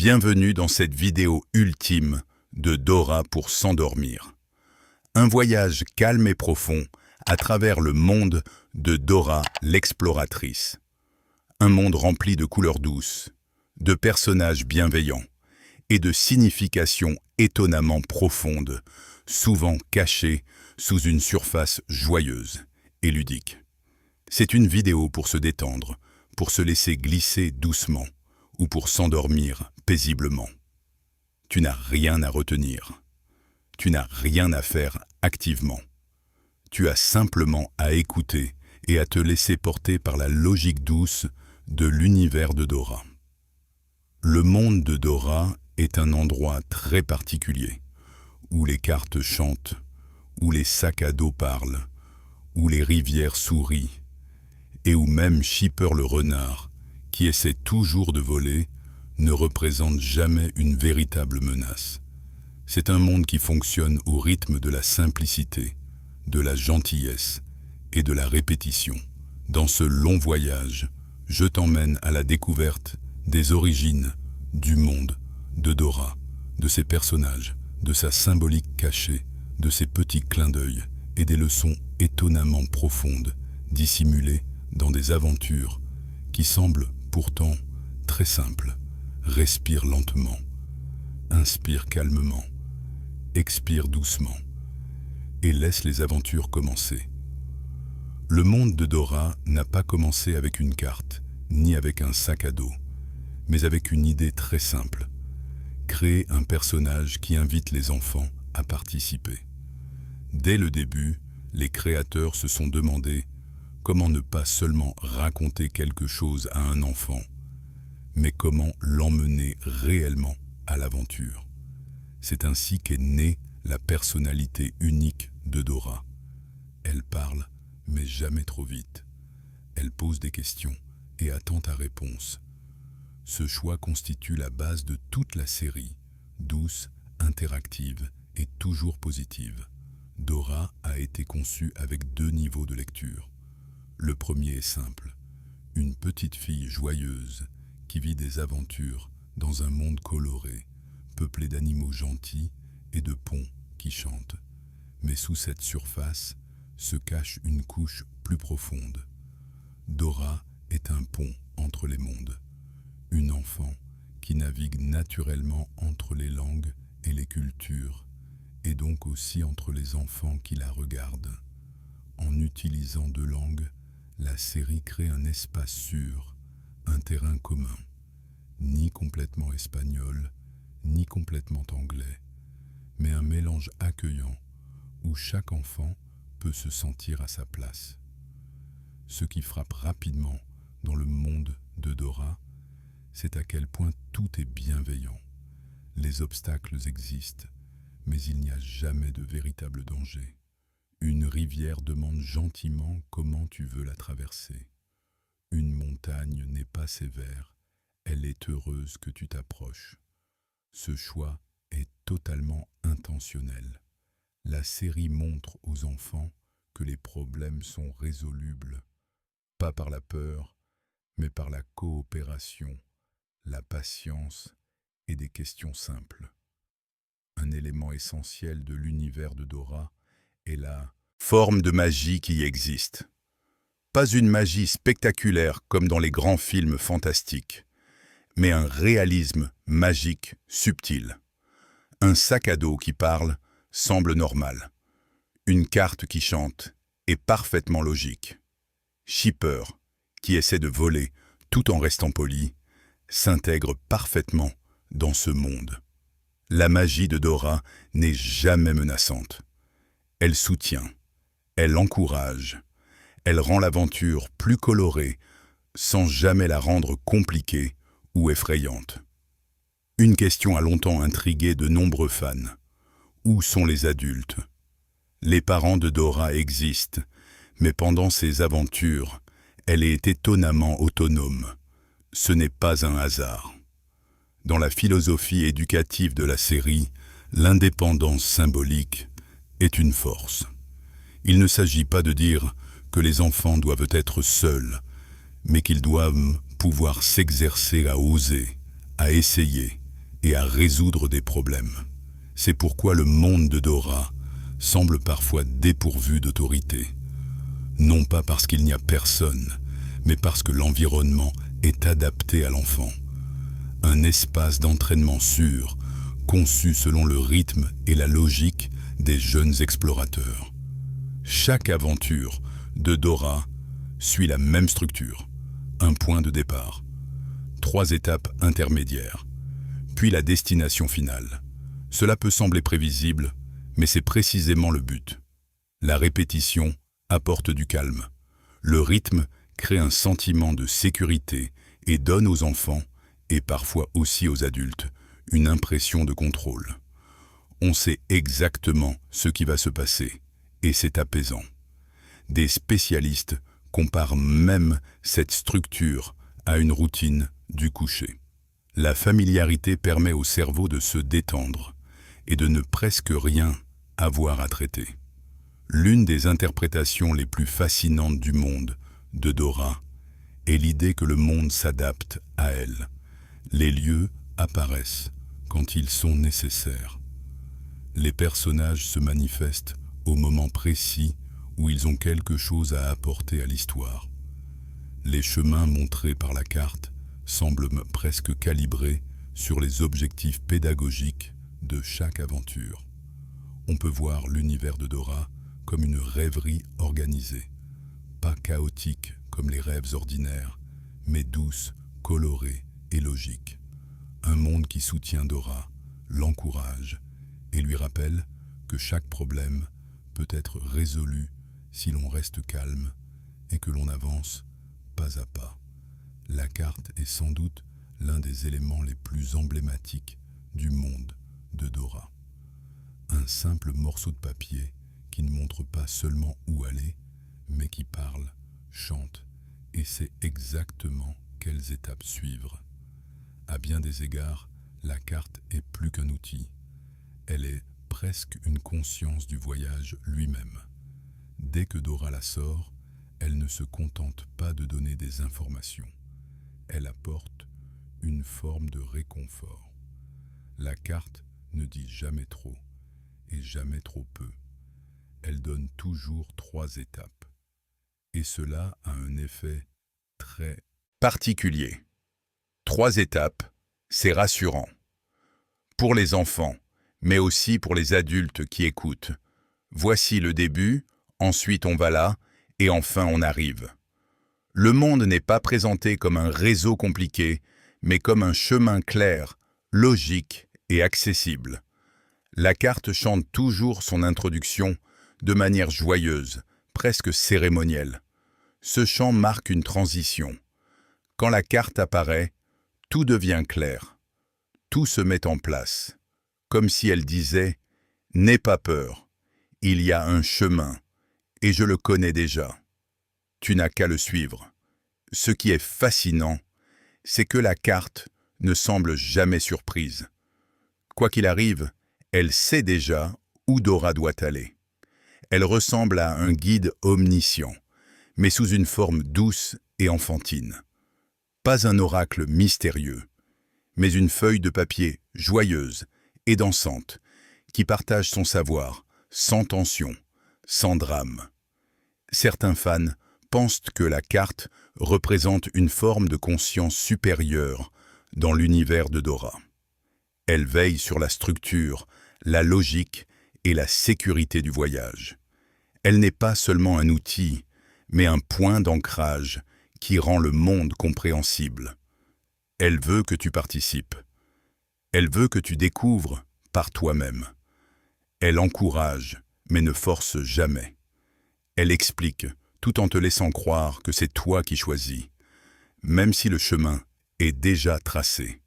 Bienvenue dans cette vidéo ultime de Dora pour s'endormir. Un voyage calme et profond à travers le monde de Dora l'exploratrice. Un monde rempli de couleurs douces, de personnages bienveillants et de significations étonnamment profondes, souvent cachées sous une surface joyeuse et ludique. C'est une vidéo pour se détendre, pour se laisser glisser doucement ou pour s'endormir paisiblement. Tu n'as rien à retenir. Tu n'as rien à faire activement. Tu as simplement à écouter et à te laisser porter par la logique douce de l'univers de Dora. Le monde de Dora est un endroit très particulier, où les cartes chantent, où les sacs à dos parlent, où les rivières sourient, et où même Chipper le renard, qui essaie toujours de voler, ne représente jamais une véritable menace. C'est un monde qui fonctionne au rythme de la simplicité, de la gentillesse et de la répétition. Dans ce long voyage, je t'emmène à la découverte des origines du monde de Dora, de ses personnages, de sa symbolique cachée, de ses petits clins d'œil et des leçons étonnamment profondes, dissimulées dans des aventures qui semblent pourtant très simples. Respire lentement, inspire calmement, expire doucement et laisse les aventures commencer. Le monde de Dora n'a pas commencé avec une carte, ni avec un sac à dos, mais avec une idée très simple. Créer un personnage qui invite les enfants à participer. Dès le début, les créateurs se sont demandé comment ne pas seulement raconter quelque chose à un enfant, mais comment l'emmener réellement à l'aventure. C'est ainsi qu'est née la personnalité unique de Dora. Elle parle, mais jamais trop vite. Elle pose des questions et attend ta réponse. Ce choix constitue la base de toute la série, douce, interactive et toujours positive. Dora a été conçue avec 2 niveaux de lecture. Le premier est simple, une petite fille joyeuse qui vit des aventures dans un monde coloré, peuplé d'animaux gentils et de ponts qui chantent. Mais sous cette surface se cache une couche plus profonde. Dora est un pont entre les mondes, une enfant qui navigue naturellement entre les langues et les cultures, et donc aussi entre les enfants qui la regardent. En utilisant 2 langues, la série crée un espace sûr, un terrain commun, ni complètement espagnol, ni complètement anglais, mais un mélange accueillant où chaque enfant peut se sentir à sa place. Ce qui frappe rapidement dans le monde de Dora, c'est à quel point tout est bienveillant. Les obstacles existent, mais il n'y a jamais de véritable danger. Une rivière demande gentiment comment tu veux la traverser. Une montagne n'est pas sévère, elle est heureuse que tu t'approches. Ce choix est totalement intentionnel. La série montre aux enfants que les problèmes sont résolubles, pas par la peur, mais par la coopération, la patience et des questions simples. Un élément essentiel de l'univers de Dora est la forme de magie qui existe. Pas une magie spectaculaire comme dans les grands films fantastiques, mais un réalisme magique subtil. Un sac à dos qui parle semble normal. Une carte qui chante est parfaitement logique. Chipper, qui essaie de voler tout en restant poli, s'intègre parfaitement dans ce monde. La magie de Dora n'est jamais menaçante. Elle soutient, elle encourage, elle rend l'aventure plus colorée sans jamais la rendre compliquée ou effrayante. Une question a longtemps intrigué de nombreux fans. Où sont les adultes? Les parents de Dora existent, mais pendant ses aventures, elle est étonnamment autonome. Ce n'est pas un hasard. Dans la philosophie éducative de la série, l'indépendance symbolique est une force. Il ne s'agit pas de dire que les enfants doivent être seuls, mais qu'ils doivent pouvoir s'exercer à oser, à essayer et à résoudre des problèmes. C'est pourquoi le monde de Dora semble parfois dépourvu d'autorité. Non pas parce qu'il n'y a personne, mais parce que l'environnement est adapté à l'enfant. Un espace d'entraînement sûr, conçu selon le rythme et la logique des jeunes explorateurs. Chaque aventure de Dora suit la même structure. Un point de départ, 3 étapes intermédiaires, puis la destination finale. Cela peut sembler prévisible, mais c'est précisément le but. La répétition apporte du calme. Le rythme crée un sentiment de sécurité et donne aux enfants, et parfois aussi aux adultes, une impression de contrôle. On sait exactement ce qui va se passer, et c'est apaisant. Des spécialistes comparent même cette structure à une routine du coucher. La familiarité permet au cerveau de se détendre et de ne presque rien avoir à traiter. L'une des interprétations les plus fascinantes du monde de Dora est l'idée que le monde s'adapte à elle. Les lieux apparaissent quand ils sont nécessaires. Les personnages se manifestent au moment précis où ils ont quelque chose à apporter à l'histoire. Les chemins montrés par la carte semblent presque calibrés sur les objectifs pédagogiques de chaque aventure. On peut voir l'univers de Dora comme une rêverie organisée, pas chaotique comme les rêves ordinaires, mais douce, colorée et logique. Un monde qui soutient Dora, l'encourage et lui rappelle que chaque problème peut être résolu si l'on reste calme et que l'on avance pas à pas. La carte est sans doute l'un des éléments les plus emblématiques du monde de Dora. Un simple morceau de papier qui ne montre pas seulement où aller, mais qui parle, chante et sait exactement quelles étapes suivre. À bien des égards, la carte est plus qu'un outil. Elle est presque une conscience du voyage lui-même. Dès que Dora la sort, elle ne se contente pas de donner des informations. Elle apporte une forme de réconfort. La carte ne dit jamais trop et jamais trop peu. Elle donne toujours 3 étapes. Et cela a un effet très particulier. 3 étapes, c'est rassurant. Pour les enfants, mais aussi pour les adultes qui écoutent. Voici le début, ensuite on va là, et enfin on arrive. Le monde n'est pas présenté comme un réseau compliqué, mais comme un chemin clair, logique et accessible. La carte chante toujours son introduction de manière joyeuse, presque cérémonielle. Ce chant marque une transition. Quand la carte apparaît, tout devient clair. Tout se met en place, comme si elle disait « N'aie pas peur, il y a un chemin, et je le connais déjà. Tu n'as qu'à le suivre. » Ce qui est fascinant, c'est que la carte ne semble jamais surprise. Quoi qu'il arrive, elle sait déjà où Dora doit aller. Elle ressemble à un guide omniscient, mais sous une forme douce et enfantine. Pas un oracle mystérieux, mais une feuille de papier joyeuse et dansante qui partage son savoir, sans tension, sans drame. Certains fans pensent que la carte représente une forme de conscience supérieure dans l'univers de Dora. Elle veille sur la structure, la logique et la sécurité du voyage. Elle n'est pas seulement un outil, mais un point d'ancrage qui rend le monde compréhensible. Elle veut que tu participes. Elle veut que tu découvres par toi-même. Elle encourage, mais ne force jamais. Elle explique, tout en te laissant croire que c'est toi qui choisis, même si le chemin est déjà tracé.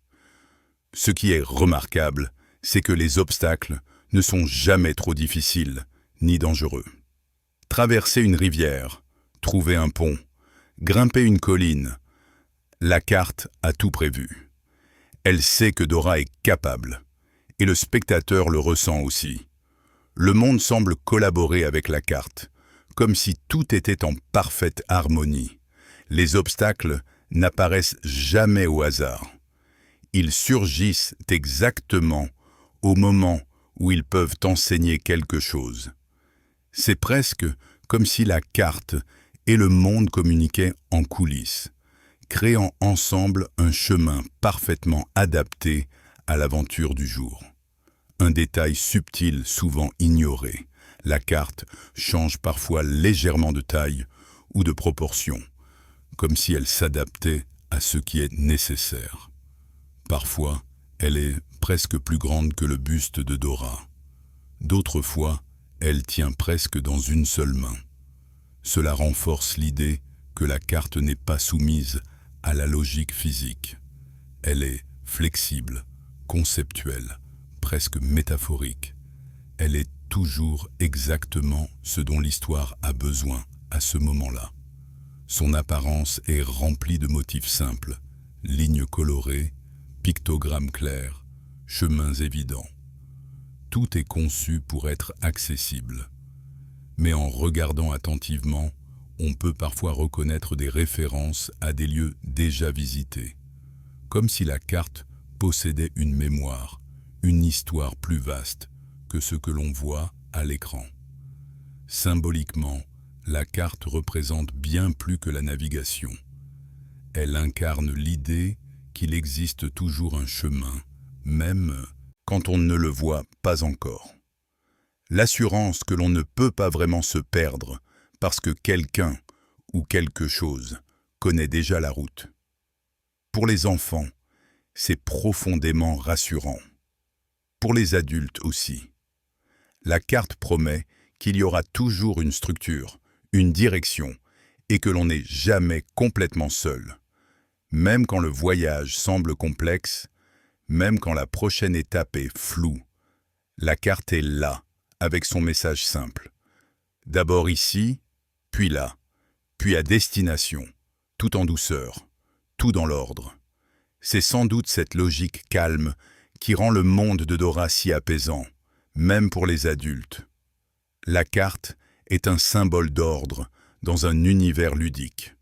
Ce qui est remarquable, c'est que les obstacles ne sont jamais trop difficiles ni dangereux. Traverser une rivière, trouver un pont, grimper une colline, la carte a tout prévu. Elle sait que Dora est capable, et le spectateur le ressent aussi. Le monde semble collaborer avec la carte, comme si tout était en parfaite harmonie. Les obstacles n'apparaissent jamais au hasard. Ils surgissent exactement au moment où ils peuvent enseigner quelque chose. C'est presque comme si la carte et le monde communiquaient en coulisses, créant ensemble un chemin parfaitement adapté à l'aventure du jour. Un détail subtil souvent ignoré, la carte change parfois légèrement de taille ou de proportion, comme si elle s'adaptait à ce qui est nécessaire. Parfois, elle est presque plus grande que le buste de Dora. D'autres fois, elle tient presque dans une seule main. Cela renforce l'idée que la carte n'est pas soumise à la logique physique. Elle est flexible, conceptuelle, presque métaphorique. Elle est toujours exactement ce dont l'histoire a besoin à ce moment-là. Son apparence est remplie de motifs simples, lignes colorées, pictogrammes clairs, chemins évidents. Tout est conçu pour être accessible. Mais en regardant attentivement, on peut parfois reconnaître des références à des lieux déjà visités, comme si la carte possédait une mémoire, une histoire plus vaste que ce que l'on voit à l'écran. Symboliquement, la carte représente bien plus que la navigation. Elle incarne l'idée qu'il existe toujours un chemin, même quand on ne le voit pas encore. L'assurance que l'on ne peut pas vraiment se perdre parce que quelqu'un ou quelque chose connaît déjà la route. Pour les enfants, c'est profondément rassurant. Pour les adultes aussi. La carte promet qu'il y aura toujours une structure, une direction, et que l'on n'est jamais complètement seul. Même quand le voyage semble complexe, même quand la prochaine étape est floue, la carte est là, avec son message simple. D'abord ici, puis là, puis à destination, tout en douceur, tout dans l'ordre. C'est sans doute cette logique calme qui rend le monde de Dora si apaisant, même pour les adultes. La carte est un symbole d'ordre dans un univers ludique.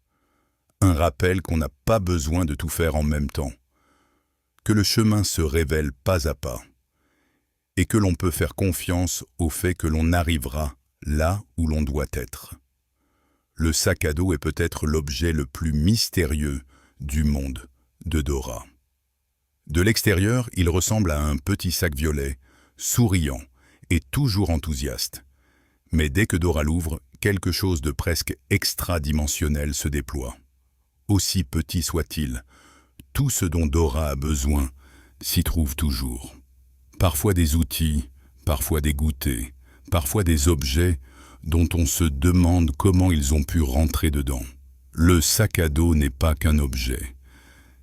Un rappel qu'on n'a pas besoin de tout faire en même temps, que le chemin se révèle pas à pas, et que l'on peut faire confiance au fait que l'on arrivera là où l'on doit être. Le sac à dos est peut-être l'objet le plus mystérieux du monde de Dora. De l'extérieur, il ressemble à un petit sac violet, souriant et toujours enthousiaste. Mais dès que Dora l'ouvre, quelque chose de presque extradimensionnel se déploie. Aussi petit soit-il, tout ce dont Dora a besoin s'y trouve toujours. Parfois des outils, parfois des goûters, parfois des objets dont on se demande comment ils ont pu rentrer dedans. Le sac à dos n'est pas qu'un objet.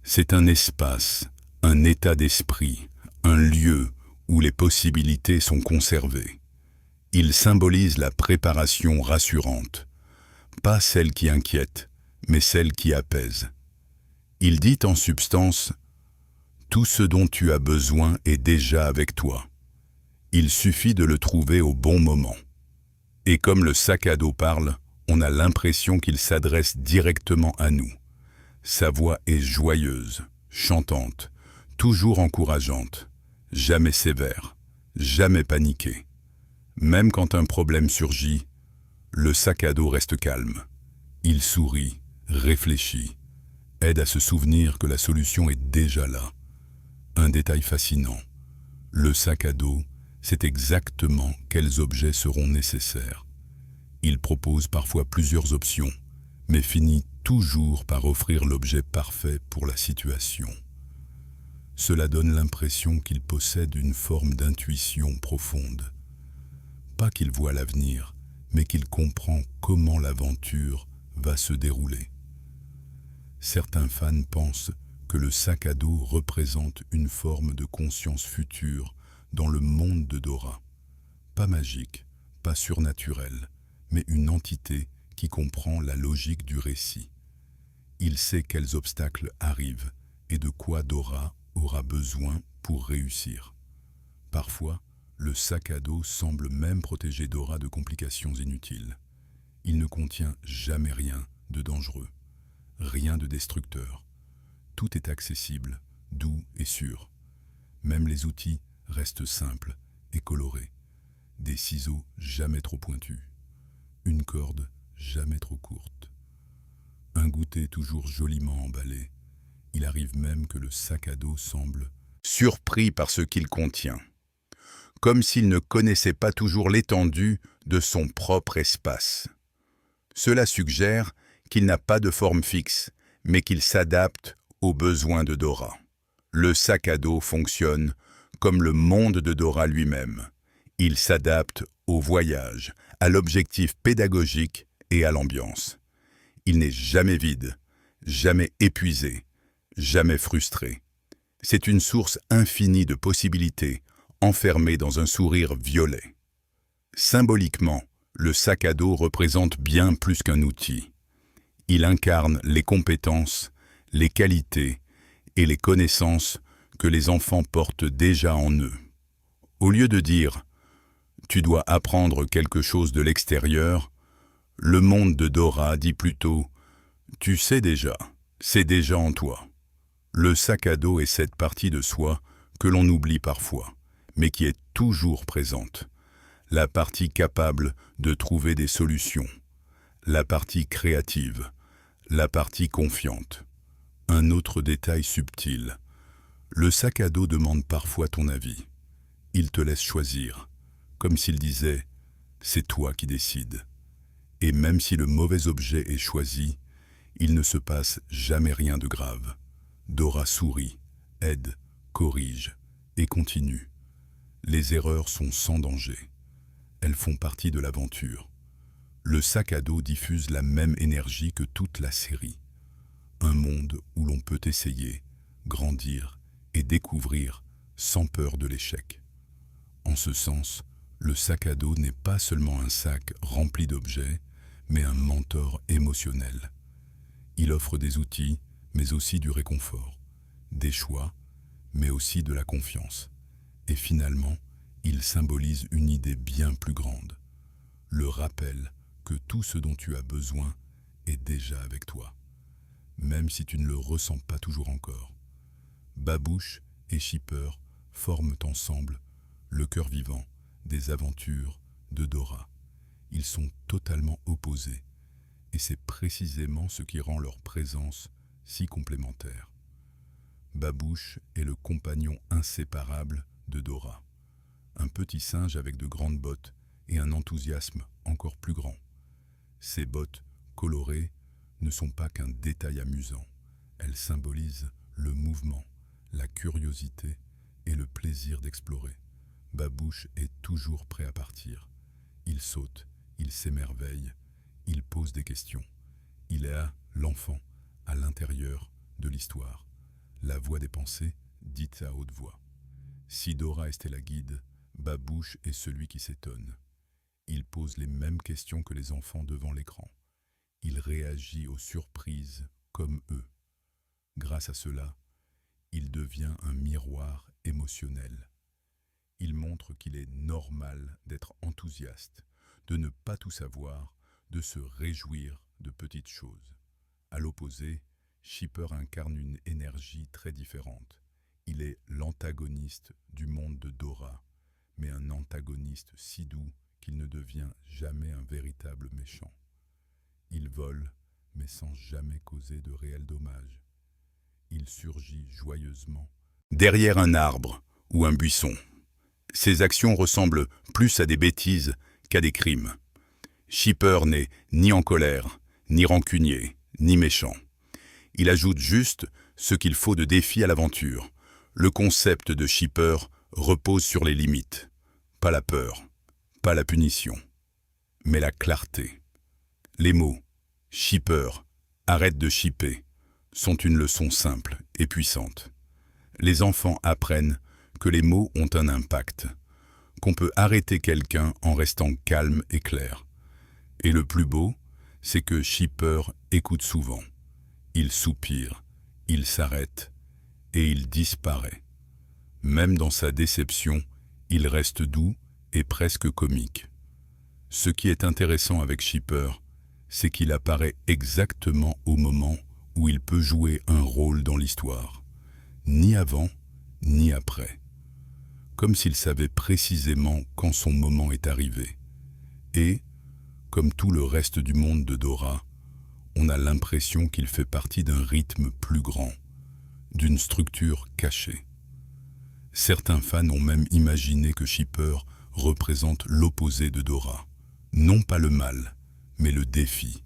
C'est un espace, un état d'esprit, un lieu où les possibilités sont conservées. Il symbolise la préparation rassurante, pas celle qui inquiète, mais celle qui apaise. Il dit en substance « Tout ce dont tu as besoin est déjà avec toi. Il suffit de le trouver au bon moment. » Et comme le sac à dos parle, on a l'impression qu'il s'adresse directement à nous. Sa voix est joyeuse, chantante, toujours encourageante, jamais sévère, jamais paniquée. Même quand un problème surgit, le sac à dos reste calme. Il sourit, réfléchit, aide à se souvenir que la solution est déjà là. Un détail fascinant. Le sac à dos sait exactement quels objets seront nécessaires. Il propose parfois plusieurs options, mais finit toujours par offrir l'objet parfait pour la situation. Cela donne l'impression qu'il possède une forme d'intuition profonde. Pas qu'il voit l'avenir, mais qu'il comprend comment l'aventure va se dérouler. Certains fans pensent que le sac à dos représente une forme de conscience future dans le monde de Dora. Pas magique, pas surnaturel, mais une entité qui comprend la logique du récit. Il sait quels obstacles arrivent et de quoi Dora aura besoin pour réussir. Parfois, le sac à dos semble même protéger Dora de complications inutiles. Il ne contient jamais rien de dangereux, rien de destructeur. Tout est accessible, doux et sûr. Même les outils restent simples et colorés. Des ciseaux jamais trop pointus. Une corde jamais trop courte. Un goûter toujours joliment emballé. Il arrive même que le sac à dos semble surpris par ce qu'il contient, comme s'il ne connaissait pas toujours l'étendue de son propre espace. Cela suggère qu'il n'a pas de forme fixe, mais qu'il s'adapte aux besoins de Dora. Le sac à dos fonctionne comme le monde de Dora lui-même. Il s'adapte au voyage, à l'objectif pédagogique et à l'ambiance. Il n'est jamais vide, jamais épuisé, jamais frustré. C'est une source infinie de possibilités, enfermée dans un sourire violet. Symboliquement, le sac à dos représente bien plus qu'un outil. Il incarne les compétences, les qualités et les connaissances que les enfants portent déjà en eux. Au lieu de dire « tu dois apprendre quelque chose de l'extérieur », le monde de Dora dit plutôt « tu sais déjà, c'est déjà en toi ». Le sac à dos est cette partie de soi que l'on oublie parfois, mais qui est toujours présente. La partie capable de trouver des solutions, la partie créative, la partie confiante. Un autre détail subtil. Le sac à dos demande parfois ton avis. Il te laisse choisir, comme s'il disait « c'est toi qui décides ». Et même si le mauvais objet est choisi, il ne se passe jamais rien de grave. Dora sourit, aide, corrige et continue. Les erreurs sont sans danger. Elles font partie de l'aventure. Le sac à dos diffuse la même énergie que toute la série. Un monde où l'on peut essayer, grandir et découvrir sans peur de l'échec. En ce sens, le sac à dos n'est pas seulement un sac rempli d'objets, mais un mentor émotionnel. Il offre des outils, mais aussi du réconfort, des choix, mais aussi de la confiance. Et finalement, il symbolise une idée bien plus grande. Le rappel que tout ce dont tu as besoin est déjà avec toi, même si tu ne le ressens pas toujours encore. Babouche et Shipper forment ensemble le cœur vivant des aventures de Dora. Ils sont totalement opposés, et c'est précisément ce qui rend leur présence si complémentaire. Babouche est le compagnon inséparable de Dora. Un petit singe avec de grandes bottes et un enthousiasme encore plus grand. Ces bottes colorées ne sont pas qu'un détail amusant. Elles symbolisent le mouvement, la curiosité et le plaisir d'explorer. Babouche est toujours prêt à partir. Il saute, il s'émerveille, il pose des questions. Il est l'enfant à l'intérieur de l'histoire, la voix des pensées dite à haute voix. Si Dora était la guide, Babouche est celui qui s'étonne. Il pose les mêmes questions que les enfants devant l'écran. Il réagit aux surprises comme eux. Grâce à cela, il devient un miroir émotionnel. Il montre qu'il est normal d'être enthousiaste, de ne pas tout savoir, de se réjouir de petites choses. À l'opposé, Shipper incarne une énergie très différente. Il est l'antagoniste du monde de Dora, mais un antagoniste si doux qu'il ne devient jamais un véritable méchant. Il vole, mais sans jamais causer de réels dommages. Il surgit joyeusement derrière un arbre ou un buisson. Ses actions ressemblent plus à des bêtises qu'à des crimes. Shipper n'est ni en colère, ni rancunier, ni méchant. Il ajoute juste ce qu'il faut de défi à l'aventure. Le concept de Shipper repose sur les limites. Pas la peur, pas la punition, mais la clarté. Les mots « Shipper »,« arrête de shipper » sont une leçon simple et puissante. Les enfants apprennent que les mots ont un impact, qu'on peut arrêter quelqu'un en restant calme et clair. Et le plus beau, c'est que Shipper écoute souvent. Il soupire, il s'arrête et il disparaît. Même dans sa déception, il reste doux et presque comique. Ce qui est intéressant avec Shipper, c'est qu'il apparaît exactement au moment où il peut jouer un rôle dans l'histoire. ni avant, ni après, comme s'il savait précisément quand son moment est arrivé. Et, comme tout le reste du monde de Dora, on a l'impression qu'il fait partie d'un rythme plus grand, d'une structure cachée. Certains fans ont même imaginé que Shipper représente l'opposé de Dora. Non pas le mal, mais le défi.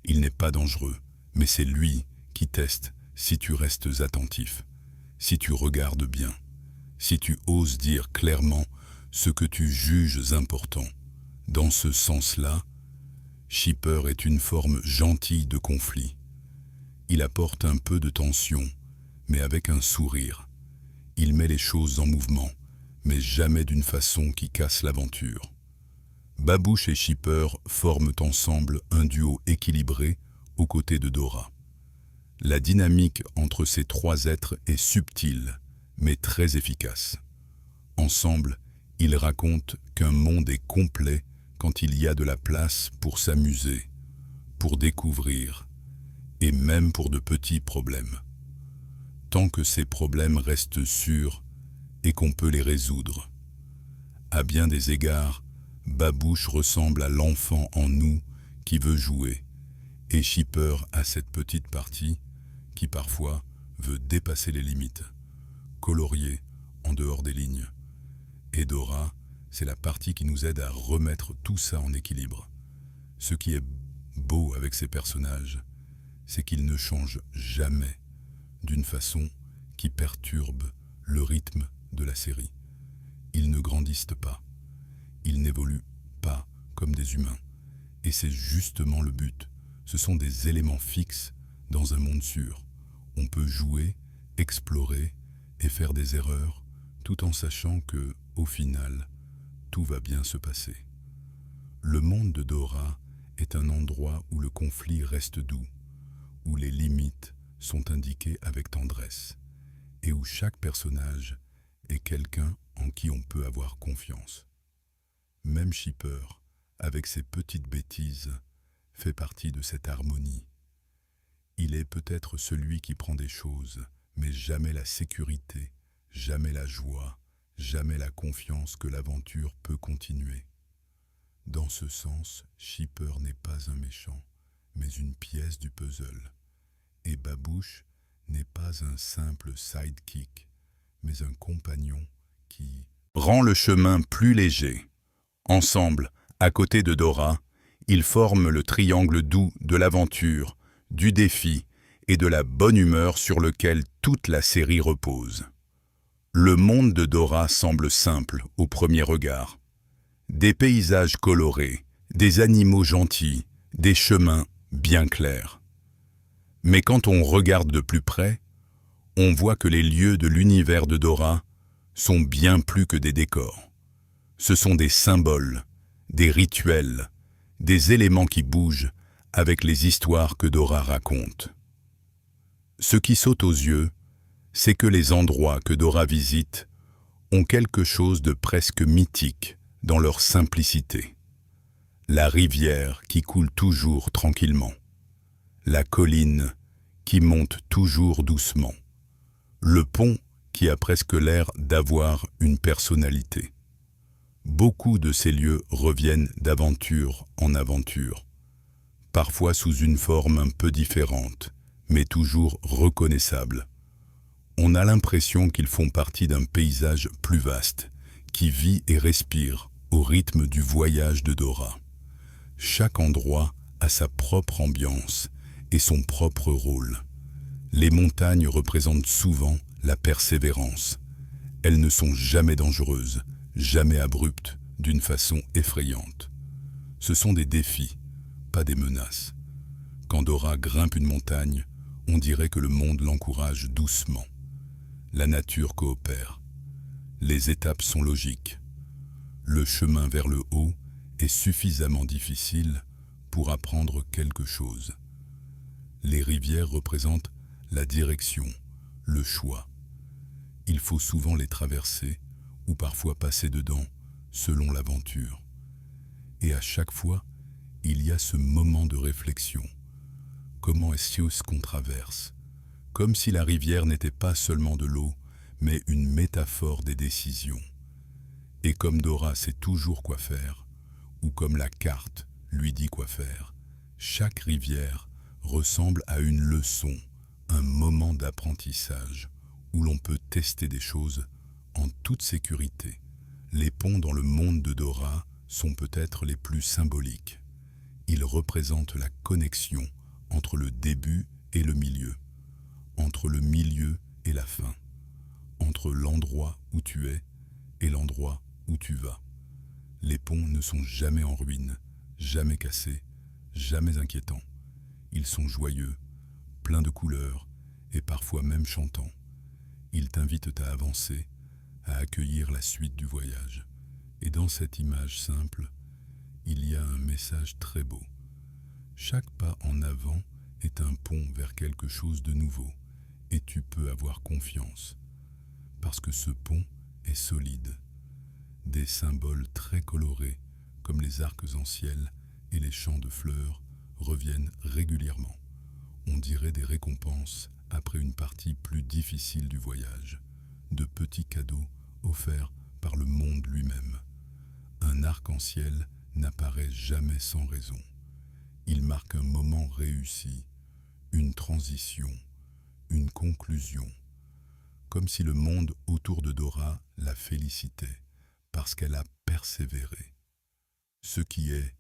Il n'est pas dangereux, mais c'est lui qui teste si tu restes attentif, si tu regardes bien, si tu oses dire clairement ce que tu juges important. Dans ce sens-là, Shipper est une forme gentille de conflit. Il apporte un peu de tension, mais avec un sourire. Il met les choses en mouvement, mais jamais d'une façon qui casse l'aventure. Babouche et Shipper forment ensemble un duo équilibré aux côtés de Dora. La dynamique entre ces trois êtres est subtile, mais très efficace. Ensemble, ils racontent qu'un monde est complet quand il y a de la place pour s'amuser, pour découvrir, et même pour de petits problèmes. Tant que ces problèmes restent sûrs et qu'on peut les résoudre. À bien des égards, Babouche ressemble à l'enfant en nous qui veut jouer, et Shipper a cette petite partie qui parfois veut dépasser les limites, colorier en dehors des lignes. Et Dora, c'est la partie qui nous aide à remettre tout ça en équilibre. Ce qui est beau avec ces personnages, c'est qu'ils ne changent jamais d'une façon qui perturbe le rythme de la série. Ils ne grandissent pas, ils n'évoluent pas comme des humains. Et c'est justement le but. Ce sont des éléments fixes dans un monde sûr. On peut jouer, explorer et faire des erreurs tout en sachant que, au final, tout va bien se passer. Le monde de Dora est un endroit où le conflit reste doux, où les limites sont indiquées avec tendresse et où chaque personnage est quelqu'un en qui on peut avoir confiance. Même Shipper, avec ses petites bêtises, fait partie de cette harmonie. Il est peut-être celui qui prend des choses, mais jamais la sécurité, jamais la joie, jamais la confiance que l'aventure peut continuer. Dans ce sens, Shipper n'est pas un méchant, mais une pièce du puzzle. Et Babouche n'est pas un simple sidekick, mais un compagnon qui rend le chemin plus léger. Ensemble, à côté de Dora, ils forment le triangle doux de l'aventure, du défi et de la bonne humeur sur lequel toute la série repose. Le monde de Dora semble simple au premier regard. Des paysages colorés, des animaux gentils, des chemins bien clairs. Mais quand on regarde de plus près, on voit que les lieux de l'univers de Dora sont bien plus que des décors. Ce sont des symboles, des rituels, des éléments qui bougent avec les histoires que Dora raconte. Ce qui saute aux yeux, c'est que les endroits que Dora visite ont quelque chose de presque mythique dans leur simplicité. La rivière qui coule toujours tranquillement, la colline qui monte toujours doucement, le pont qui a presque l'air d'avoir une personnalité. Beaucoup de ces lieux reviennent d'aventure en aventure, parfois sous une forme un peu différente, mais toujours reconnaissable. On a l'impression qu'ils font partie d'un paysage plus vaste, qui vit et respire au rythme du voyage de Dora. Chaque endroit a sa propre ambiance et son propre rôle. Les montagnes représentent souvent la persévérance. Elles ne sont jamais dangereuses, jamais abruptes, d'une façon effrayante. Ce sont des défis, pas des menaces. Quand Dora grimpe une montagne, on dirait que le monde l'encourage doucement. La nature coopère. Les étapes sont logiques. Le chemin vers le haut est suffisamment difficile pour apprendre quelque chose. Les rivières représentent la direction, le choix. Il faut souvent les traverser ou parfois passer dedans selon l'aventure. Et à chaque fois, il y a ce moment de réflexion. Comment est-ce qu'on traverse? comme si la rivière n'était pas seulement de l'eau, mais une métaphore des décisions. Et comme Dora sait toujours quoi faire, ou comme la carte lui dit quoi faire, chaque rivière ressemble à une leçon, un moment d'apprentissage, où l'on peut tester des choses en toute sécurité. Les ponts dans le monde de Dora sont peut-être les plus symboliques. Ils représentent la connexion entre le début et le milieu, entre le milieu et la fin, entre l'endroit où tu es et l'endroit où tu vas. Les ponts ne sont jamais en ruine, jamais cassés, jamais inquiétants. Ils sont joyeux, pleins de couleurs et parfois même chantants. Ils t'invitent à avancer, à accueillir la suite du voyage. Et dans cette image simple, il y a un message très beau. Chaque pas en avant est un pont vers quelque chose de nouveau, et tu peux avoir confiance, parce que ce pont est solide. Des symboles très colorés, comme les arcs-en-ciel et les champs de fleurs, reviennent régulièrement. On dirait des récompenses après une partie plus difficile du voyage, de petits cadeaux offerts par le monde lui-même. Un arc-en-ciel n'apparaît jamais sans raison. Il marque un moment réussi, une transition, une conclusion, comme si le monde autour de Dora la félicitait parce qu'elle a persévéré. Ce qui est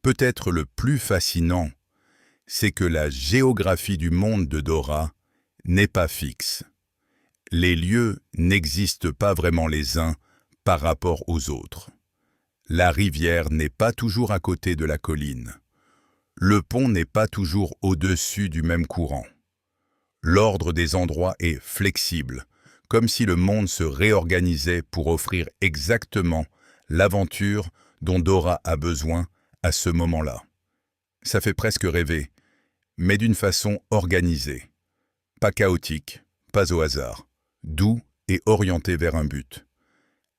peut-être le plus fascinant, c'est que la géographie du monde de Dora n'est pas fixe. Les lieux n'existent pas vraiment les uns par rapport aux autres. La rivière n'est pas toujours à côté de la colline. Le pont n'est pas toujours au-dessus du même courant. L'ordre des endroits est flexible, comme si le monde se réorganisait pour offrir exactement l'aventure dont Dora a besoin à ce moment-là. Ça fait presque rêver, mais d'une façon organisée. Pas chaotique, pas au hasard, doux et orienté vers un but.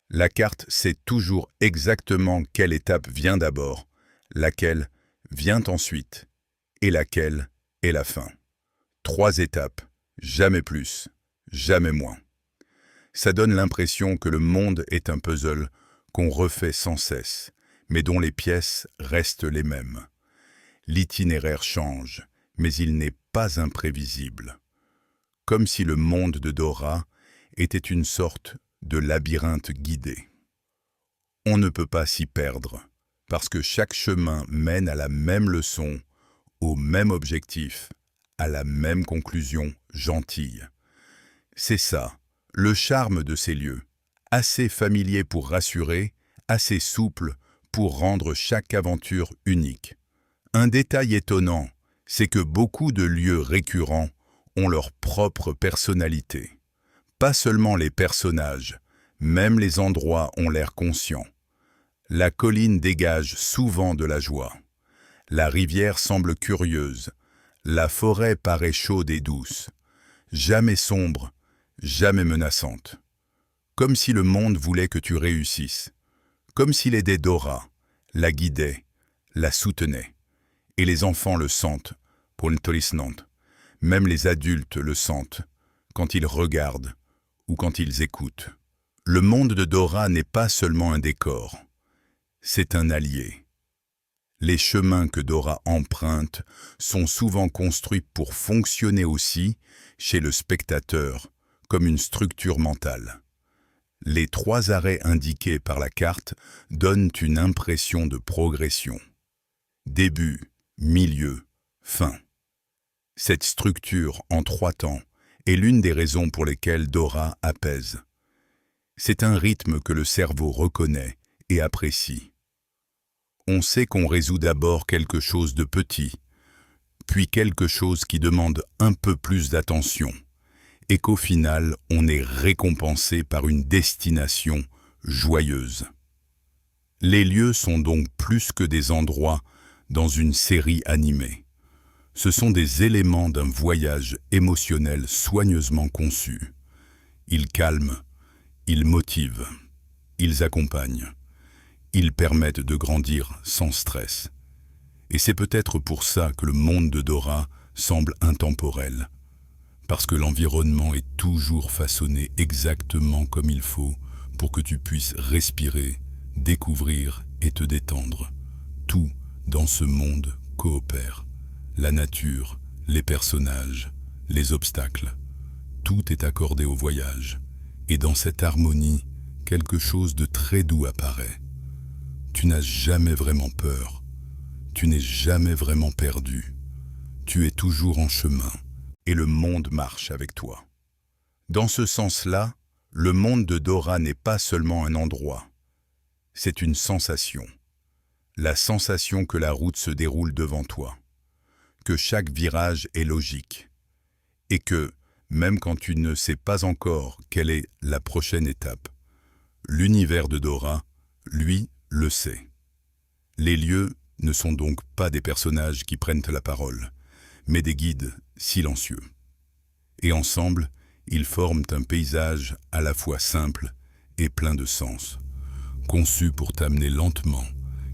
La carte sait toujours exactement quelle étape vient d'abord, laquelle vient ensuite, et laquelle est la fin. 3 étapes, jamais plus, jamais moins. Ça donne l'impression que le monde est un puzzle qu'on refait sans cesse, mais dont les pièces restent les mêmes. L'itinéraire change, mais il n'est pas imprévisible. Comme si le monde de Dora était une sorte de labyrinthe guidé. On ne peut pas s'y perdre, parce que chaque chemin mène à la même leçon, au même objectif, à la même conclusion gentille. C'est ça, le charme de ces lieux, assez familier pour rassurer, assez souple pour rendre chaque aventure unique. Un détail étonnant, c'est que beaucoup de lieux récurrents ont leur propre personnalité. Pas seulement les personnages, même les endroits ont l'air conscients. La colline dégage souvent de la joie. La rivière semble curieuse. La forêt paraît chaude et douce. Jamais sombre, jamais menaçante. Comme si le monde voulait que tu réussisses. Comme s'il aidait Dora, la guidait, la soutenait. Et les enfants le sentent, pour une tolisnante. Même les adultes le sentent, quand ils regardent ou quand ils écoutent. Le monde de Dora n'est pas seulement un décor, c'est un allié. Les chemins que Dora emprunte sont souvent construits pour fonctionner aussi, chez le spectateur, comme une structure mentale. Les 3 arrêts indiqués par la carte donnent une impression de progression. Début, milieu, fin. Cette structure en 3 temps est l'une des raisons pour lesquelles Dora apaise. C'est un rythme que le cerveau reconnaît et apprécie. On sait qu'on résout d'abord quelque chose de petit, puis quelque chose qui demande un peu plus d'attention, et qu'au final, on est récompensé par une destination joyeuse. Les lieux sont donc plus que des endroits dans une série animée. Ce sont des éléments d'un voyage émotionnel soigneusement conçu. Ils calment, ils motivent, ils accompagnent, ils permettent de grandir sans stress. Et c'est peut-être pour ça que le monde de Dora semble intemporel. Parce que l'environnement est toujours façonné exactement comme il faut pour que tu puisses respirer, découvrir et te détendre. Tout dans ce monde coopère. La nature, les personnages, les obstacles. Tout est accordé au voyage. Et dans cette harmonie, quelque chose de très doux apparaît. Tu n'as jamais vraiment peur. Tu n'es jamais vraiment perdu. Tu es toujours en chemin. Et le monde marche avec toi. Dans ce sens-là, le monde de Dora n'est pas seulement un endroit. C'est une sensation. La sensation que la route se déroule devant toi. Que chaque virage est logique. Et que, même quand tu ne sais pas encore quelle est la prochaine étape, l'univers de Dora, lui, le sait. Les lieux ne sont donc pas des personnages qui prennent la parole, mais des guides silencieux. Et ensemble, ils forment un paysage à la fois simple et plein de sens, conçu pour t'amener lentement,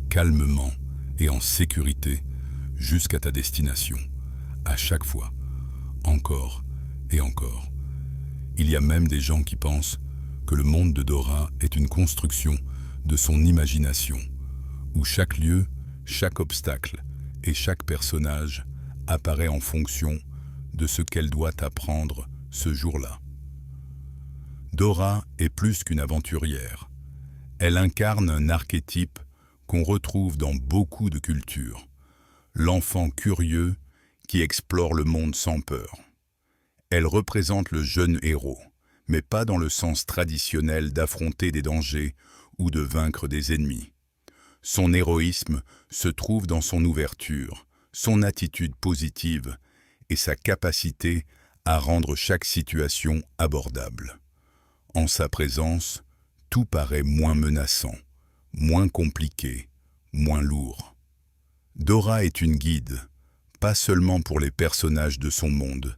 calmement et en sécurité jusqu'à ta destination, à chaque fois, encore et encore. Il y a même des gens qui pensent que le monde de Dora est une construction de son imagination, où chaque lieu, chaque obstacle et chaque personnage apparaît en fonction de ce qu'elle doit apprendre ce jour-là. Dora est plus qu'une aventurière. Elle incarne un archétype qu'on retrouve dans beaucoup de cultures. L'enfant curieux qui explore le monde sans peur. Elle représente le jeune héros, mais pas dans le sens traditionnel d'affronter des dangers ou de vaincre des ennemis. Son héroïsme se trouve dans son ouverture, son attitude positive et sa capacité à rendre chaque situation abordable. En sa présence, tout paraît moins menaçant, moins compliqué, moins lourd. Dora est une guide, pas seulement pour les personnages de son monde,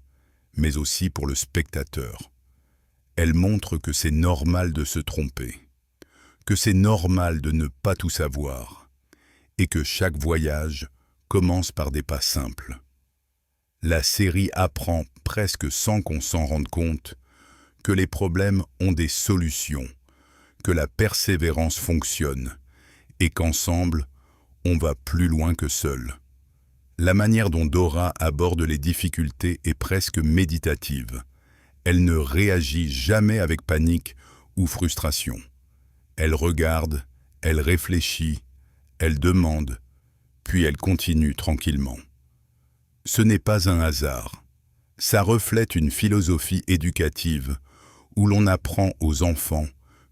mais aussi pour le spectateur. Elle montre que c'est normal de se tromper, que c'est normal de ne pas tout savoir, et que chaque voyage commence par des pas simples. La série apprend, presque sans qu'on s'en rende compte, que les problèmes ont des solutions, que la persévérance fonctionne, et qu'ensemble, on va plus loin que seul. La manière dont Dora aborde les difficultés est presque méditative. Elle ne réagit jamais avec panique ou frustration. Elle regarde, elle réfléchit, elle demande, puis elle continue tranquillement. Ce n'est pas un hasard. Ça reflète une philosophie éducative où l'on apprend aux enfants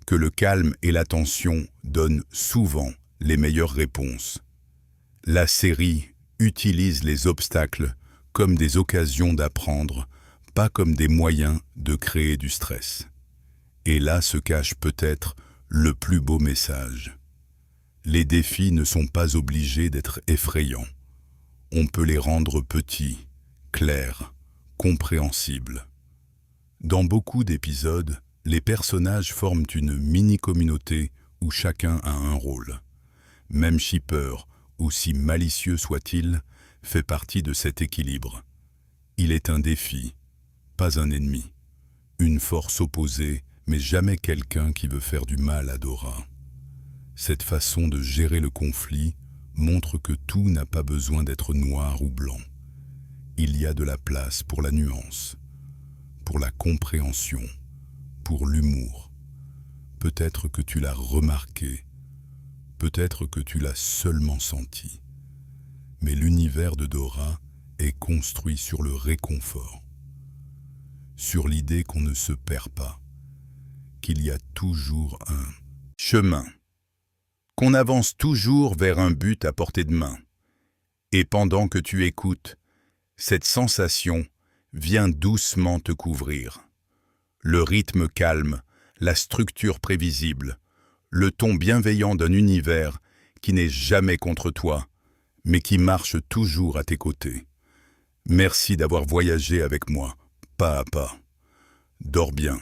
que le calme et l'attention donnent souvent les meilleures réponses. La série utilise les obstacles comme des occasions d'apprendre, pas comme des moyens de créer du stress. Et là se cache peut-être le plus beau message. Les défis ne sont pas obligés d'être effrayants. On peut les rendre petits, clairs, compréhensibles. Dans beaucoup d'épisodes, les personnages forment une mini-communauté où chacun a un rôle. Même Shipper, aussi malicieux soit-il, fait partie de cet équilibre. Il est un défi, pas un ennemi. Une force opposée, mais jamais quelqu'un qui veut faire du mal à Dora. Cette façon de gérer le conflit montre que tout n'a pas besoin d'être noir ou blanc. Il y a de la place pour la nuance, pour la compréhension, pour l'humour. Peut-être que tu l'as remarqué, peut-être que tu l'as seulement senti. Mais l'univers de Dora est construit sur le réconfort, sur l'idée qu'on ne se perd pas, qu'il y a toujours un chemin, qu'on avance toujours vers un but à portée de main. Et pendant que tu écoutes, cette sensation vient doucement te couvrir. Le rythme calme, la structure prévisible, le ton bienveillant d'un univers qui n'est jamais contre toi, mais qui marche toujours à tes côtés. Merci d'avoir voyagé avec moi, pas à pas. Dors bien.